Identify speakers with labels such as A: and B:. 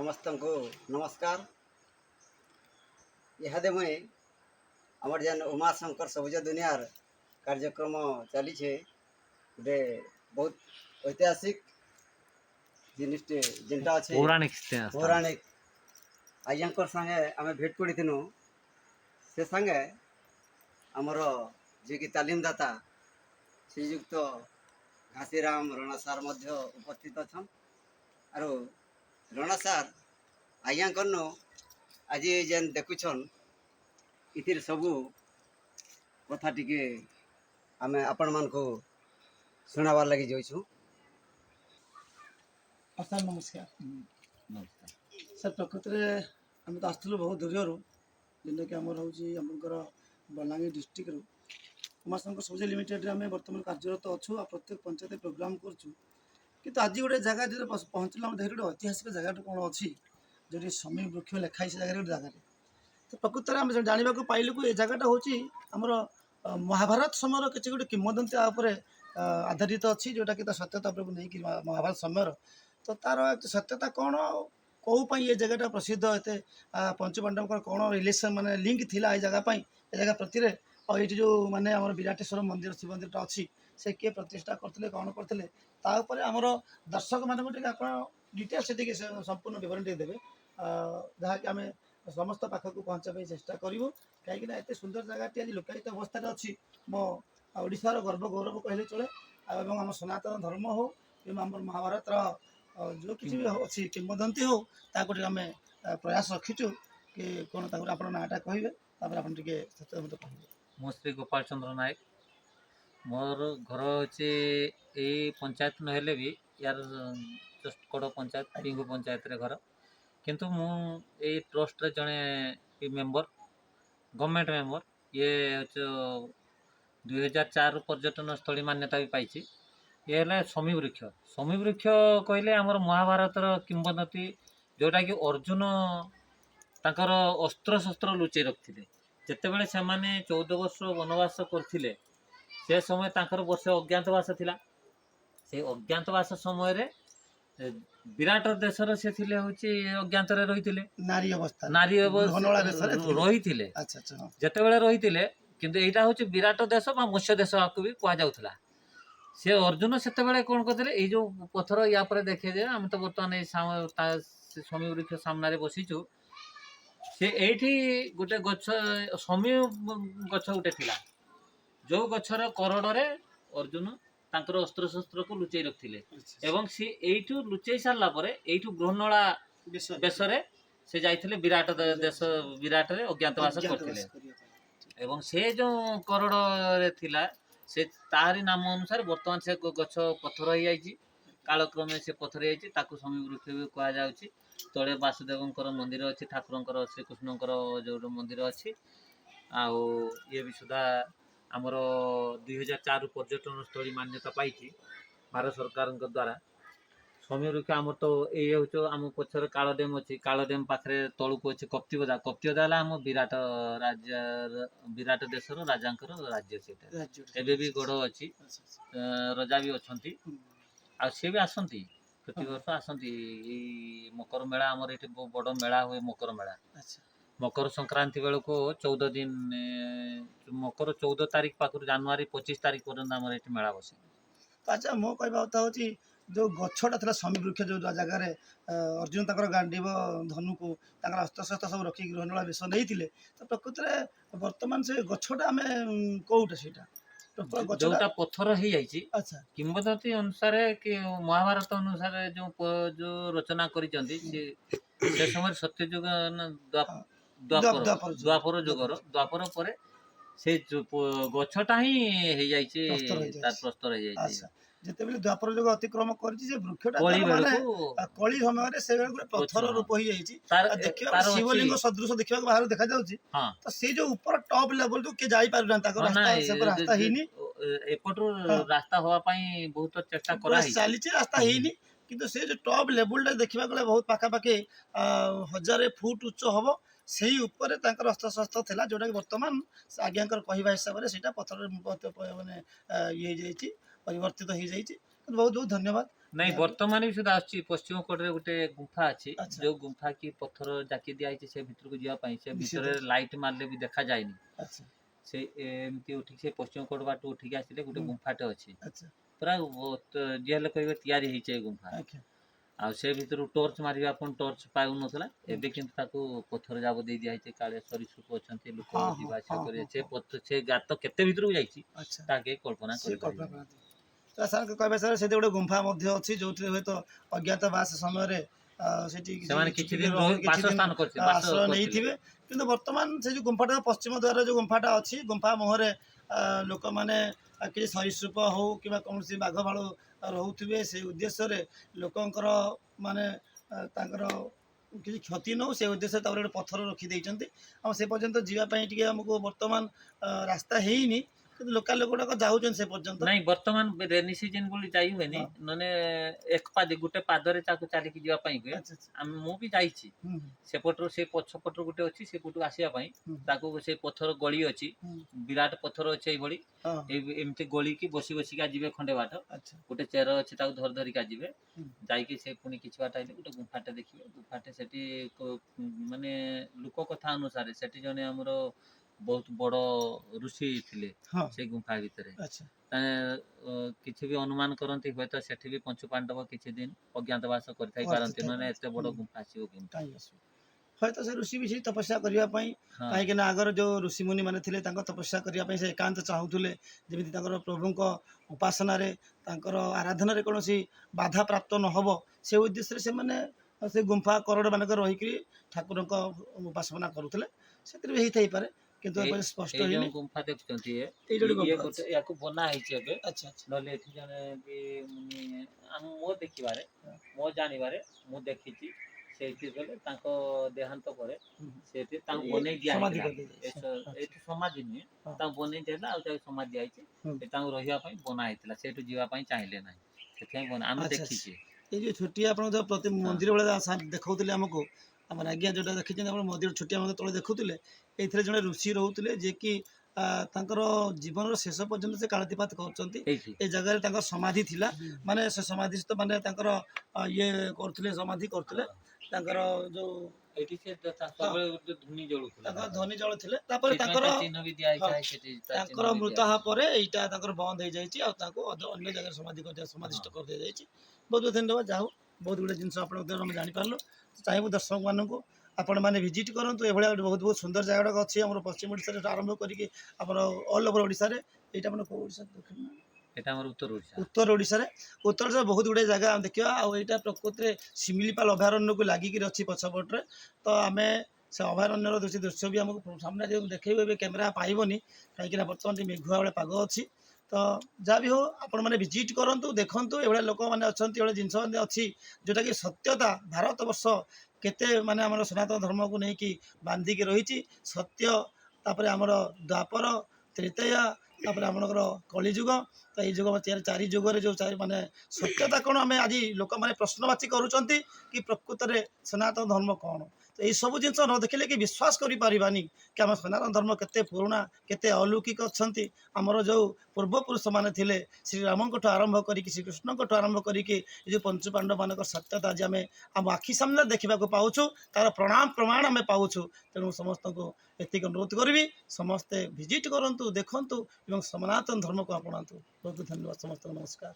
A: समस्त को नमस्कार। इहादे मुई आमर जेन उमाशंकर सबुज दुनियार कार्यक्रम चली गोटे बहुत ऐतिहासिक जिनटे जेनटा अच्छे पौराणिक आज्ञाकर संगे आम भेट पड़ीनु से संगे आमर जी की तालीमदाता श्रीयुक्त घासीराम रणा सार उपस्थित अच्छा आरो रणा सार आज्ञाकर आज जेन देखुछन इतिर सबू कथा टिके आम आपण मान को सुनाबार लगी जाइछु।
B: सर नमस्कार। सर प्रकृत में आम तो आसलु बहुत दूर जेनटा कि आमर होमर बलांगीर डिस्ट्रिक्ट उमाशंकर सबुज लिमिटेड आम बर्तमान कार्यरत अच्छु आ प्रत्येक पंचायत प्रोग्राम करूँ कि आज गोटे जगह जो पहुँचल गोटे ऐतिहासिक जगह कौन अच्छी जो समी वृक्ष लेखाई से जगह गोटे जगह तो प्रकृत में आम जानवा पाइलु कि जगहटा हूँ आमर महाभारत समय किसी गोटे किंवदंती आधारित अच्छी जोटा कि सत्यता नहीं महाभारत समय तो तार सत्यता कौन कौन ये जगहटा प्रसिद्ध एत पंचपांडव कौन रिलेसन माने लिंक थिला ये जगह ये जगह प्रति और ये जो माने आम विराटेश्वर मंदिर शिव मंदिर अच्छी से किए प्रतिष्ठा करते कौन करते आमर दर्शक मानक आप डिटेल्स से संपूर्ण विवरण देवे जहाँकि आम समस्त पाखक पहुँचाई चेष्टा करूँ कहीं एत सुंदर जगह आज लोकायित अवस्था अच्छी मो ओडिशार गर्व गौरव कहले चले आम सनातन धर्म हो आम महाभारत जो किसी भी अच्छी किंवदंती हो ताको आम प्रयास रखीचु कि कौन आप नाटा कहे आप
C: मो श्री गोपाल चंद्र नायक मोर घर हे पंचायत नहेले भी यार जस्ट कड़ पंचायत पिंगु पंचायत रे घर किंतु मु ए ट्रस्ट रे जड़े मेंबर गवर्नमेंट मेंबर ये 2004 पर्यटन स्थली मान्यता भी पाई ये है समी वृक्ष कहले आमर महाभारतर किंवदंती जोटा कि अर्जुन तांकर अस्त्र शस्त्र लुचै रखिले जितेबाला से 14 वर्ष वनवास करथिले से समय तांकर वर्ष अज्ञातवास थिला से अज्ञातवास समय रे विराट देशर से थिले होची अज्ञात रे रहिथिले नारी रहिथिले जेतेबाला रहिथिले किंतु एटा होची विराट देश बा मत्स्य देश आकु भी कहा जाउथला से अर्जुन सेतेबाला कोन करथिले ए जो पत्थर या पर देखे जे हम तो बर्तमान ए समी वृक्ष सामने बसीचु से एठी गोटे गछ समी गछ गोटे थिला जो गछर करड़े अर्जुन तांकर अस्त्र शस्त्र को लुचै रखिले एवं सी एठू लुचै सारला परे एठू ग्रहणला बेसरे से जाइथिले विराट देश विराट रे अज्ञातवास करथिले एवं से जो करड़ रे थिला से तारी नाम अनुसार वर्तमान से गछ पत्थर हो जाइछि कालक्रमे से पत्थर हो जाइछि ताकू समी वृक्ष भी कहा जाउछि तळे वासुदेवंकर मंदिर अच्छी ठाकुरंकर श्रीकृष्णंकर जो मंदिर अच्छी आउ ये भी सुधा आमर 2004 पर्यटन स्थली मान्यता पाई भारत सरकार द्वारा समी वृक्ष आमर तो ये हूँ आम पचर काल डैम अच्छी काल डैम पाखे तलुक अच्छे कप्तिबदा आम विराट देशर राजा राज्य से एबे भी गढ़ अच्छी रजा भी अच्छा आ सी भी आसती प्रति वर्ष आसती मकर मेला आमर ये बड़ मेला हुए मकर मेला मकर संक्रांति बेलू 14 दिन मकर 14 तारीख पाखर जनवरी 25 तारीख पर्यटन आम ये मेला बसे।
B: अच्छा मो कहवा कथा हूँ जो गछटा था समी वृक्ष जो जगार अर्जुन तक गांडीव धनु को अस्त्र शस्त्र सब रखिक ग्रहणला विष नहीं तो प्रकृत में बर्तमान से गछटा आम कौटा से
C: जोटा पत्थर हो जाइए
B: अच्छा
C: किंवदंती अनुसार कि महाभारत अनुसार जो रचना करिसेंती से समय सत्ययुग द्वापर युगर द्वापर पर से गछटा ही हो जाइए प्रस्तर हो जाइए
B: जिते द्वापर युग अतिक्रम कर वृक्षटा कली समय से पत्थर रूप हो जाए शिवलिंग सदृश देखा बाहर देखा तो से जो ऊपर टॉप लेवल तो किए जापार रास्ता ही
C: एपटू रास्ता होवाई बहुत चेष्टा
B: चली रास्ता है किंतु से जो टॉप लेवल देखा गले बहुत पाखापाखि 1000 फुट उच्च हम से ऊपर अस्त्र शस्त्र था जोटा कि बर्तमान आज्ञाकर कहवा हिसाब से पत्थर मानने ये परिवर्तित हो जाए बहुत बहुत धन्यवाद
C: ନାଇଁ ବର୍ତ୍ତମାନ ବି ସୁଦ୍ଧା ଆସୁଛି ପଶ୍ଚିମ କୋଟରେ ଗୋଟେ ଗୁମ୍ଫା ଅଛି
B: ଆଚ୍ଛା।
C: ଯୋଉ ଗୁମ୍ଫା କି ପଥର ଜାକି ଦିଆଯାଇଛି ସେ ଭିତରକୁ ଯିବା ପାଇଁ ସେ
B: ନିଶ୍ଚିତ।
C: ଭିତରେ ଲାଇଟ୍ ମାରିଲେ ବି ଦେଖାଯାଏନି
B: ଆଚ୍ଛା
C: ସେ ଏମିତି ଉଠିକି ସେ ପଶ୍ଚିମ କୋଟ ବାଟୁ ଉଠିକି ଆସିଲେ ଗୋଟେ
B: ହୁଁ।
C: ଗୁମ୍ଫାଟେ ଅଛି
B: ଆଚ୍ଛା
C: ପୁରା ଯିଏ ହେଲେ କହିବେ ତିଆରି ହେଇଛି ଏ ଗୁମ୍ଫା
B: ଆଜ୍ଞା
C: ଆଉ ସେ ଭିତରୁ ଟର୍ଚ୍ଚ ମାରିବେ ଆପଣ ଟର୍ଚ୍ଚ ପାଉନଥିଲା
B: ହୁଁ।
C: ଏବେ କିନ୍ତୁ ତାକୁ ପଥର ଜାବ ଦେଇ ଦିଆଯାଇଛି କାଳେ ସରୀସୃପ ଅଛନ୍ତି ଲୋକ
B: ହଁ ହଁ
C: ଯିବା ଆସିବା
B: ହଁ
C: କରିବେ
B: ହଁ
C: ସେ
B: ହଁ।
C: ପଥର ସେ ଗାତ କେତେ ଭିତରକୁ ଯାଇଛି
B: ଆଚ୍ଛା
C: ତାହା କେହି କଳ୍ପନା
B: ସିଏ କଳ୍ପନା
C: କରିପାରିବେନି।
B: କରନ୍ତି। ତ ସାର୍ କହିବା ସାର୍ ସେଠି ଗୋଟେ ଗୁମ୍ଫା ମଧ୍ୟ ଅଛି ଯୋଉଥିରେ ହୁଏତ ଅଜ୍ଞାତବାସ ସମୟରେ ସେଠି
C: ସେମାନେ କିଛି
B: ଛୁଟିରେ
C: ଦିନ
B: କିଛି ଦିନ
C: ବାସସ୍ଥାନ କରିଥିଲେ ବାସ
B: ଆଶ୍ରୟ
C: କରିଥିଲେ।
B: ନେଇଥିବେ କିନ୍ତୁ ବର୍ତ୍ତମାନ ସେ ଯୋଉ ଗୁମ୍ଫାଟା ପଶ୍ଚିମ ଦ୍ୱାର ଯୋଉ ଗୁମ୍ଫାଟା ଅଛି ଗୁମ୍ଫା ମୁହଁରେ ଲୋକମାନେ କିଛି ସରୀସୃପ ହଉ କିମ୍ବା କୌଣସି ବାଘ ଭାଲୁ ରହୁଥିବେ ସେଇ ଉଦ୍ଦେଶ୍ୟରେ ଲୋକଙ୍କର ମାନେ ତାଙ୍କର କିଛି କ୍ଷତି ନ ହଉ ସେ ଉଦ୍ଦେଶ୍ୟରେ ତାପରେ ଗୋଟେ ପଥର ରଖିଦେଇଛନ୍ତି ଆଉ ସେ ପର୍ଯ୍ୟନ୍ତ ଯିବା ପାଇଁ ଟିକେ ଆମକୁ ବର୍ତ୍ତମାନ ରାସ୍ତା ହେଇନି କିନ୍ତୁ ଲୋକାଲ ଲୋକ ଗୁଡ଼ାକ ଯାଉଛନ୍ତି ସେ ପର୍ଯ୍ୟନ୍ତ।
C: ନାଇଁ ବର୍ତ୍ତମାନ ରେନି ସିଜନ ବୋଲି ଯାଇ ହୁଏନି
B: ହଁ
C: ନହେଲେ ଏକ ପାଦେ ଗୋଟେ ପାଦରେ ତାକୁ ଚାଲିକି ଯିବା ପାଇଁ ହୁଏ
B: ଆଚ୍ଛା ଆଚ୍ଛା
C: ମୁଁ ବି ଯାଇଛି
B: ହୁଁ
C: ସେପଟରୁ ସେ ପଛ ପଟରୁ ଗୋଟେ ଅଛି ସେପଟକୁ ଆସିବା ପାଇଁ
B: ହୁଁ
C: ତାକୁ ସେ ପଥର ଗଳି ଅଛି
B: ହୁଁ
C: ବିରାଟ ପଥର ଅଛି ଏଇଭଳି
B: ହଁ
C: ଏମିତି ଗଳିକି ବସି ବସିକା ଯିବେ ଖଣ୍ଡେ ବାଟ
B: ଆଚ୍ଛା
C: ଗୋଟେ ଚେର ଅଛି ତାକୁ ଧରିକା ଯିବେ
B: ହୁଁ
C: ଯାଇକି ସେ ପୁଣି କିଛି ବାଟ ଆଇଲେ ଗୋଟେ ଗୁମ୍ଫାଟେ ଦେଖିବେ ଗୁମ୍ଫାଟେ ସେଠି ମାନେ ଲୋକ କଥା ଅନୁସାରେ ସେଠି ଜଣେ ଆମର ବହୁତ ବଡ଼ ଋଷି ଥିଲେ
B: ହଁ
C: ସେ ଗୁମ୍ଫା ଭିତରେ
B: ଆଚ୍ଛା
C: କିଛି ବି ଅନୁମାନ କରନ୍ତି ହୁଏତ ସେଠି ବି ପଞ୍ଚୁ ପାଣ୍ଡବ କିଛି ଦିନ ଅଜ୍ଞାତବାସ କରିଥାଇ ପାରନ୍ତି ନହେଲେ
B: କରିଥାଇପାରନ୍ତି
C: ଏତେ ବଡ଼ ଗୁମ୍ଫା ଆସିବ କେମିତି।
B: କାହିଁକି ଆସିବ ହୟତ ସେ ଋଷି ବି ସେଇ ତପସ୍ୟା କରିବା ପାଇଁ
C: ହଁ
B: କାହିଁକି ନା ଆଗର ଯୋଉ ଋଷିମୁନି ମାନେ ଥିଲେ ତାଙ୍କ ତପସ୍ୟା କରିବା ପାଇଁ ସେ ଏକାନ୍ତ ଚାହୁଁଥିଲେ ଯେମିତି ତାଙ୍କର ପ୍ରଭୁଙ୍କ ଉପାସନାରେ ତାଙ୍କର ଆରାଧନାରେ କୌଣସି ବାଧା ପ୍ରାପ୍ତ ନ ହେବ ସେ ଉଦ୍ଦେଶ୍ୟରେ ସେମାନେ ସେ ଗୁମ୍ଫା କରଡ଼ ମାନଙ୍କରେ ରହିକି ଠାକୁରଙ୍କ ଉପାସନା କରୁଥିଲେ ସେଥିରେ ବି ହେଇଥାଇପାରେ କିନ୍ତୁ ଏବେ ସ୍ପଷ୍ଟ
C: ଏଇ
B: ହେଇନି
C: ଯୋଉ ଗୁମ୍ଫା ଦେଖୁଛନ୍ତି
B: ଏଇ ଯୋଉଠି
C: ଇଏ
B: ଗୁମ୍ଫା ଅଛି।
C: ଗୋଟେ ୟାକୁ ବନା ହେଇଛି ଏବେ
B: ଆଚ୍ଛା ଆଚ୍ଛା
C: ନହେଲେ ଏଠି ଜଣେ ବି ମୋ ଦେଖିବାରେ ମୋ ଜାଣିବାରେ ମୁଁ ଦେଖିଛି ସେଇଠି ଗଲେ ତାଙ୍କ ଦେହାନ୍ତ ପରେ
B: ହୁଁ।
C: ସେଠି ତାଙ୍କୁ
B: ଏଇ
C: ବନେଇ ଦିଆ
B: ସମାଧି
C: ହେଇଥିଲା
B: କରିଦେଇଯାଇଛି ଆଚ୍ଛା
C: ଏଠି ସମାଧି ନୁହେଁ
B: ହଁ
C: ତାଙ୍କୁ ବନେଇ ଦିଆହେଇଥିଲା ଆଉ ତାକୁ ସମାଧି ଦିଆହେଇଛି
B: ହୁଁ
C: ସେ ତାଙ୍କୁ ରହିବା ପାଇଁ ବନା ହେଇଥିଲା ସେଇଠୁ ଯିବା ପାଇଁ ଚାହିଁଲେ ନାହିଁ ସେଥିପାଇଁ ଆମେ
B: ଆଚ୍ଛା ଆଚ୍ଛା।
C: ଦେଖିଛେ।
B: ଏଇ ଯୋଉ ଛୋଟିଆ ଆପଣ ଯୋଉ ପ୍ରତି
C: ହଁ
B: ମନ୍ଦିର ଭଳିଆ ଦେଖଉଥିଲେ ଆମକୁ ଆମର ଆଜ୍ଞା ଯୋଉଟା ଦେଖିଛନ୍ତି ଆପଣ ମନ୍ଦିର ଛୋଟିଆ ମନ୍ଦିର ତଳେ ଦେଖୁଥିଲେ ଏଇଥିରେ ଜଣେ ଋଷି ରହୁଥିଲେ ଯିଏକି ତାଙ୍କର ଜୀବନର ଶେଷ ପର୍ଯ୍ୟନ୍ତ ସେ କାଳାତିପାତ କରୁଛନ୍ତି
C: ଏଇଠି
B: ଏ ଜାଗାରେ ତାଙ୍କ ସମାଧି ଥିଲା ମାନେ ସେ ସମାଧିସ୍ଥ ମାନେ ତାଙ୍କର ଇଏ କରୁଥିଲେ ସମାଧି କରୁଥିଲେ
C: ହଁ
B: ତାଙ୍କର ଯୋଉ
C: ଏଇଠି ସେ
B: ହଁ
C: ସବୁବେଳେ ଗୋଟେ ଧୂନି ଜଳୁଥିଲା
B: ତାଙ୍କର
C: ତାଙ୍କର
B: ଧନୀ ଜଳ ଥିଲେ ତାପରେ
C: ସେଇଥିପାଇଁ
B: ତାଙ୍କର
C: ତା ଚିହ୍ନ ବି ଦିଆ
B: ହଁ
C: ହେଇଛି ସେଠି ତା ଚିହ୍ନ
B: ତାଙ୍କର
C: ବି ଦିଆ
B: ମୃତାହ
C: ହେଇଛି।
B: ପରେ ଏଇଟା ତାଙ୍କର ବନ୍ଦ ହେଇଯାଇଛି ଆଉ ତାଙ୍କୁ ଅନ୍ୟ ଜାଗାରେ ସମାଧିଷ୍ଟ
C: ହଁ
B: କରିଦିଆଯାଇଛି ବହୁତ ବହୁତ ଧନ୍ୟବାଦ ଯାହା ହଉ ବହୁତ ଗୁଡ଼େ ଜିନିଷ ଆପଣଙ୍କ ଦ୍ୱାରା ଆମେ ଜାଣିପାରିଲୁ ଚାହିଁବୁ ଦର୍ଶକମାନଙ୍କୁ ଆପଣମାନେ ଭିଜିଟ୍ କରନ୍ତୁ ଏଭଳିଆ ଗୋଟେ ବହୁତ ବହୁତ ସୁନ୍ଦର ଜାଗା ଗୁଡ଼ାକ ଅଛି ଆମର ପଶ୍ଚିମ ଓଡ଼ିଶାରେ ଆରମ୍ଭ କରିକି ଆମର ଅଲ୍ ଓଭର ଓଡ଼ିଶାରେ ଏଇଟା ଆମର କେଉଁ ଓଡ଼ିଶା ଦକ୍ଷିଣ
C: ଏଟା ଆମର ଉତ୍ତର ଓଡ଼ିଶା
B: ଉତ୍ତର ଓଡ଼ିଶାରେ ବହୁତ ଗୁଡ଼ିଏ ଜାଗା ଆମେ ଦେଖିବା ଆଉ ଏଇଟା ପ୍ରକୃତିରେ ଶିମିଳିପାଳ ଅଭୟାରଣ୍ୟକୁ ଲାଗିକିରି ଅଛି ପଛପଟରେ ତ ଆମେ ସେ ଅଭୟାରଣ୍ୟର ଦୃଶ୍ୟ ବି ଆମକୁ ସାମ୍ନାରେ ଯେଉଁ ଦେଖେଇବେ ଏବେ କ୍ୟାମେରା ପାଇବନି କାହିଁକିନା ବର୍ତ୍ତମାନ ଟିକେ ମେଘୁଆ ବେଳେ ପାଗ ଅଛି ତ ଯାହା ବି ହଉ ଆପଣମାନେ ଭିଜିଟ୍ କରନ୍ତୁ ଦେଖନ୍ତୁ ଏଭଳିଆ ଲୋକମାନେ ଅଛନ୍ତି ଏଭଳିଆ ଜିନିଷ ଅଛି ଯେଉଁଟାକି ସତ୍ୟତା ଭାରତ ବର୍ଷ କେତେ ମାନେ ଆମର ସନାତନ ଧର୍ମକୁ ନେଇକି ବାନ୍ଧିକି ରହିଛି ସତ୍ୟ ତାପରେ ଆମର ଦ୍ୱାପର ତ୍ରେତୟା ତାପରେ ଆପଣଙ୍କର କଳିଯୁଗ ତ ଏଇ ଯୁଗ ଚାରି ଯୁଗରେ ଯେଉଁ ମାନେ ସତ୍ୟତା କ'ଣ ଆମେ ଆଜି ଲୋକମାନେ ପ୍ରଶ୍ନବାଚୀ କରୁଛନ୍ତି କି ପ୍ରକୃତରେ ସନାତନ ଧର୍ମ କ'ଣ ତ ଏଇସବୁ ଜିନିଷ ନ ଦେଖିଲେ କି ବିଶ୍ୱାସ କରିପାରିବାନି କି ଆମ ସନାତନ ଧର୍ମ କେତେ ପୁରୁଣା କେତେ ଅଲୌକିକ ଅଛନ୍ତି ଆମର ଯେଉଁ ପୂର୍ବପୁରୁଷମାନେ ଥିଲେ ଶ୍ରୀରାମଙ୍କଠୁ ଆରମ୍ଭ କରିକି ଶ୍ରୀକୃଷ୍ଣଙ୍କଠୁ ଆରମ୍ଭ କରିକି ଏ ଯେଉଁ ପଞ୍ଚୁପାଣ୍ଡବମାନଙ୍କର ସତ୍ୟତା ଆଜି ଆମେ ଆମ ଆଖି ସାମ୍ନାରେ ଦେଖିବାକୁ ପାଉଛୁ ତାର ପ୍ରମାଣ ଆମେ ପାଉଛୁ ତେଣୁ ସମସ୍ତଙ୍କୁ ଏତିକି ଅନୁରୋଧ କରିବି ସମସ୍ତେ ଭିଜିଟ୍ କରନ୍ତୁ ଦେଖନ୍ତୁ ଏବଂ ସନାତନ ଧର୍ମକୁ ଆପଣାନ୍ତୁ ବହୁତ ଧନ୍ୟବାଦ ସମସ୍ତଙ୍କୁ ନମସ୍କାର।